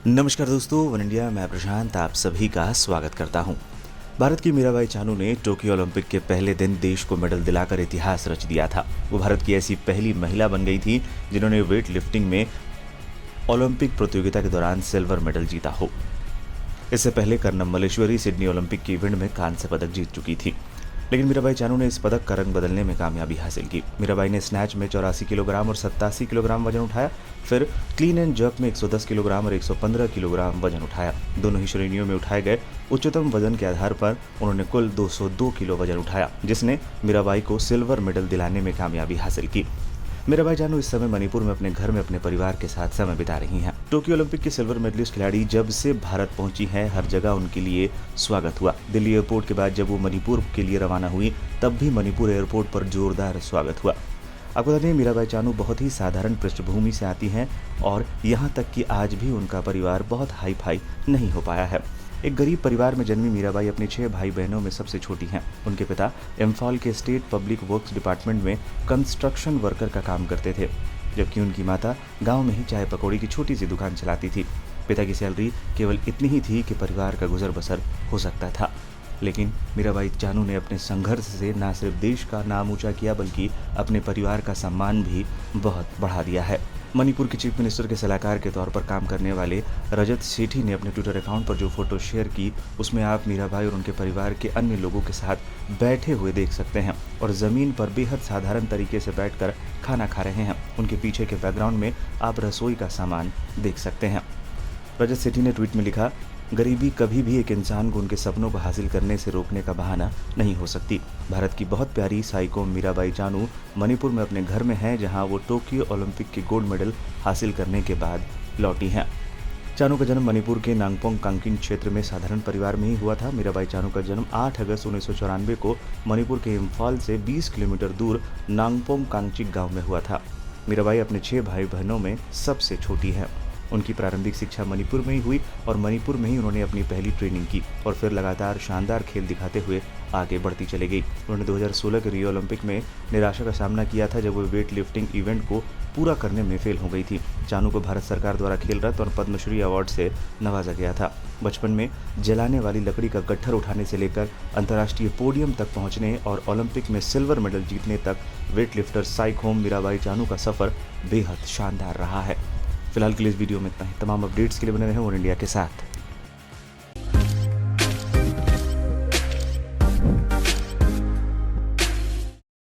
नमस्कार दोस्तों, one India मैं प्रशांत आप सभी का स्वागत करता हूं। भारत की मीराबाई चानू ने टोक्यो ओलंपिक के पहले दिन देश को मेडल दिलाकर इतिहास रच दिया था। वो भारत की ऐसी पहली महिला बन गई थी जिन्होंने वेट लिफ्टिंग में ओलंपिक प्रतियोगिता के दौरान सिल्वर मेडल जीता हो। इससे पहले कर्नम मल्लेश्वरी सिडनी ओलंपिक के इवेंट में कांस्य पदक जीत चुकी थी, लेकिन मीराबाई चानू ने इस पदक का रंग बदलने में कामयाबी हासिल की। मीराबाई ने स्नैच में 84 किलोग्राम और 87 किलोग्राम वजन उठाया, फिर क्लीन एंड जर्क में 110 किलोग्राम और 115 किलोग्राम वजन उठाया। दोनों ही श्रेणियों में उठाए गए उच्चतम वजन के आधार पर उन्होंने कुल 202 किलो वजन उठाया, जिसने मीराबाई को सिल्वर मेडल दिलाने में कामयाबी हासिल की। मीराबाई चानू इस समय मणिपुर में अपने घर में अपने परिवार के साथ समय बिता रही हैं। टोक्यो ओलंपिक की सिल्वर मेडलिस्ट खिलाड़ी जब से भारत पहुंची हैं, हर जगह उनके लिए स्वागत हुआ। दिल्ली एयरपोर्ट के बाद जब वो मणिपुर के लिए रवाना हुई, तब भी मणिपुर एयरपोर्ट पर जोरदार स्वागत हुआ। आपको बता दें, मीराबाई चानू बहुत ही साधारण पृष्ठभूमि से आती हैं और यहाँ तक कि आज भी उनका परिवार बहुत हाई फाई नहीं हो पाया है। एक गरीब परिवार में जन्मी मीराबाई अपने 6 भाई बहनों में सबसे छोटी हैं। उनके पिता इम्फाल के स्टेट पब्लिक वर्क्स डिपार्टमेंट में कंस्ट्रक्शन वर्कर का काम करते थे, जबकि उनकी माता गांव में ही चाय पकौड़ी की छोटी सी दुकान चलाती थी। पिता की सैलरी केवल इतनी ही थी कि परिवार का गुजर बसर हो सकता था, लेकिन मीराबाई चानू ने अपने संघर्ष से न सिर्फ देश का नाम ऊंचा किया, बल्कि अपने परिवार का सम्मान भी बहुत बढ़ा दिया है। मणिपुर के चीफ मिनिस्टर के सलाहकार के तौर पर काम करने वाले रजत सेठी ने अपने ट्विटर अकाउंट पर जो फोटो शेयर की, उसमें आप मीराबाई और उनके परिवार के अन्य लोगों के साथ बैठे हुए देख सकते हैं और ज़मीन पर बेहद साधारण तरीके से बैठकर खाना खा रहे हैं। उनके पीछे के बैकग्राउंड में आप रसोई का सामान देख सकते हैं। रजत सेठी ने ट्वीट में लिखा, गरीबी कभी भी एक इंसान को उनके सपनों को हासिल करने से रोकने का बहाना नहीं हो सकती। भारत की बहुत प्यारी साइको मीराबाई चानू मणिपुर में अपने घर में हैं, जहां वो टोक्यो ओलंपिक के गोल्ड मेडल हासिल करने के बाद लौटी हैं। चानू का जन्म मणिपुर के नांगपोंग कांगकिन क्षेत्र में साधारण परिवार में ही हुआ था। मीराबाई चानू का जन्म 8 अगस्त 1994 को मणिपुर के इम्फाल से 20 किलोमीटर दूर नांगपोंग कांगचिक गाँव में हुआ था। मीराबाई अपने 6 भाई बहनों में सबसे छोटी हैं। उनकी प्रारंभिक शिक्षा मणिपुर में ही हुई और मणिपुर में ही उन्होंने अपनी पहली ट्रेनिंग की और फिर लगातार शानदार खेल दिखाते हुए आगे बढ़ती चली गई। उन्होंने 2016 के रियो ओलंपिक में निराशा का सामना किया था, जब वो वेट लिफ्टिंग इवेंट को पूरा करने में फेल हो गई थी। चानू को भारत सरकार द्वारा खेल रत्न और पद्मश्री अवार्ड से नवाजा गया था। बचपन में जलाने वाली लकड़ी का गट्ठर उठाने से लेकर अंतर्राष्ट्रीय पोडियम तक पहुंचने और ओलंपिक में सिल्वर मेडल जीतने तक वेट लिफ्टर साइक होम मीराबाई चानू का सफ़र बेहद शानदार रहा है। फिलहाल के लिए इस वीडियो में इतना ही। तमाम अपडेट्स के लिए बने रहें वन इंडिया के साथ।